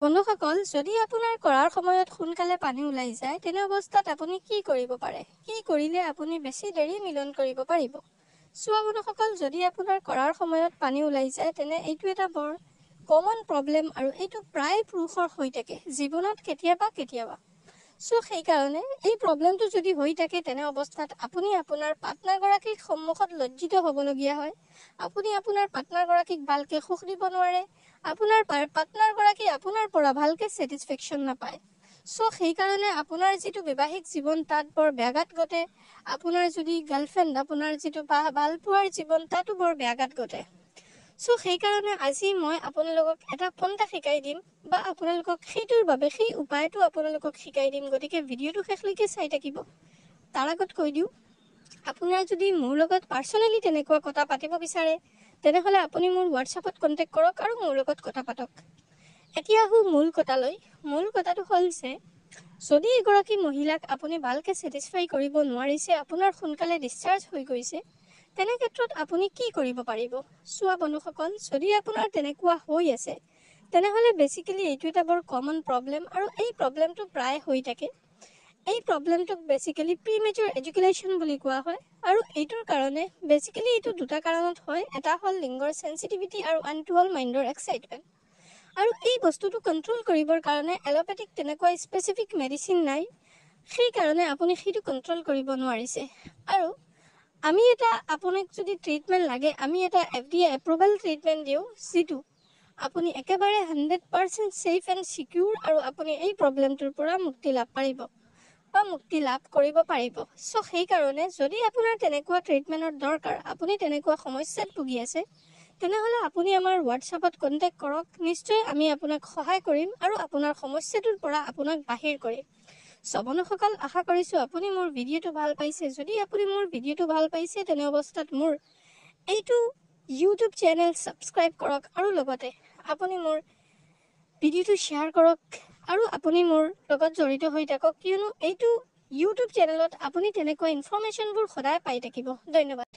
বন্ধুসকল, যদি আপোনাৰ কৰাৰ সময়ত সোনকালে পানী ওলাই যায়, তেনে অৱস্থাত আপুনি কি কৰিব পাৰে? কি কৰিলে আপুনি বেছি দেৰি মিলন কৰিব পাৰিব? চোৱা বন্ধুসকল, যদি আপোনাৰ কৰাৰ সময়ত পানী ওলাই যায়, তেনে এইটো এটা বৰ কমন প্ৰব্লেম আৰু এইটো প্ৰায় পুৰুষৰ হৈ থাকে জীৱনত কেতিয়াবা। সেইকাৰণে এই প্ৰব্লেমটো যদি হৈ থাকে, তেনে অৱস্থাত আপুনি আপোনাৰ পাৰ্টনাৰগৰাকীৰ সন্মুখত লজ্জিত হ'বলগীয়া হয়। আপুনি আপোনাৰ পাৰ্টনাৰগৰাকীক ভালকৈ সুখ দিব নোৱাৰে। আপোনাৰ পাৰ্টনাৰগৰাকী আপোনাৰ পৰা ভালকৈ ছেটিছফেকশ্যন নাপায়। সেইকাৰণে আপোনাৰ যিটো বিবাহিক জীৱন তাত বৰ ব্যাঘাত ঘটে। আপোনাৰ যদি গাৰ্লফ্ৰেণ্ড, আপোনাৰ যিটো ভালপোৱাৰ জীৱন তাতো বৰ ব্যাঘাত ঘটে। সেইকাৰণে আজি মই আপোনালোকক এটা পন্থা শিকাই দিম বা আপোনালোকক সেইটোৰ বাবে সেই উপায়টো আপোনালোকক শিকাই দিম। গতিকে ভিডিঅ'টো শেষলৈকে চাই থাকিব। তাৰ আগত কৈ দিওঁ, আপোনাৰ যদি মোৰ লগত পাৰ্চনেলি তেনেকুৱা কথা পাতিব বিচাৰে, তেনেহ'লে আপুনি মোৰ হোৱাটছআপত কণ্টেক্ট কৰক আৰু মোৰ লগত কথা পাতক। এতিয়া আহোঁ মূল কথালৈ। মূল কথাটো হ'ল যে যদি এগৰাকী মহিলাক আপুনি ভালকৈ ছেটিছফাই কৰিব নোৱাৰিছে, আপোনাৰ সোনকালে ডিছচাৰ্জ হৈ গৈছে, তেনে ক্ষেত্ৰত আপুনি কি কৰিব পাৰিব? চোৱা বন্ধুসকল, যদি আপোনাৰ তেনেকুৱা হৈ আছে, তেনেহ'লে বেচিকেলি এইটো এটা বৰ কমন প্ৰব্লেম আৰু এই প্ৰব্লেমটো প্ৰায় হৈ থাকে। এই প্ৰব্লেমটোক বেচিকেলি প্ৰিমেচ্যুৰ এজুকেশ্যন বুলি কোৱা হয় আৰু এইটোৰ কাৰণে বেচিকেলি এইটো দুটা কাৰণত হয়। এটা হ'ল লিংগৰ চেঞ্চিটিভিটি আৰু আনটো হ'ল মাইণ্ডৰ এক্সাইটমেণ্ট। আৰু এই বস্তুটো কণ্ট্ৰল কৰিবৰ কাৰণে এলোপেথিক তেনেকুৱা স্পেচিফিক মেডিচিন নাই। সেইকাৰণে আপুনি সেইটো কণ্ট্ৰল কৰিব নোৱাৰিছে। আৰু আমি আপোনাক যদি ট্ৰিটমেণ্ট লাগে, আমি এটা FDA এপ্ৰুভেল ট্ৰিটমেণ্ট দিওঁ, যিটো আপুনি একেবাৰে 100% ছেফ এণ্ড ছিকিউৰ আৰু আপুনি এই প্ৰব্লেমটোৰ পৰা মুক্তি লাভ কৰিব পাৰিব। সেইকাৰণে যদি আপোনাৰ তেনেকুৱা ট্ৰিটমেণ্টৰ দৰকাৰ, আপুনি তেনেকুৱা সমস্যাত ভুগি আছে, তেনেহ'লে আপুনি আমাৰ হোৱাটছআপত কণ্টেক্ট কৰক। নিশ্চয় আমি আপোনাক সহায় কৰিম আৰু আপোনাৰ সমস্যাটোৰ পৰা আপোনাক বাহিৰ কৰিম। বন্ধুসকল, আশা কৰিছোঁ আপুনি মোৰ ভিডিঅ'টো ভাল পাইছে। যদি আপুনি মোৰ ভিডিঅ'টো ভাল পাইছে, তেনে অৱস্থাত মোৰ এইটো ইউটিউব চেনেল ছাবস্ক্ৰাইব কৰক আৰু লগতে আপুনি মোৰ ভিডিঅ'টো শ্বেয়াৰ কৰক আৰু আপুনি মোৰ লগত জড়িত হৈ থাকক, কিয়নো এইটো ইউটিউব চেনেলত আপুনি তেনেকুৱা ইনফৰ্মেশ্যনবোৰ সদায় পাই থাকিব। ধন্যবাদ।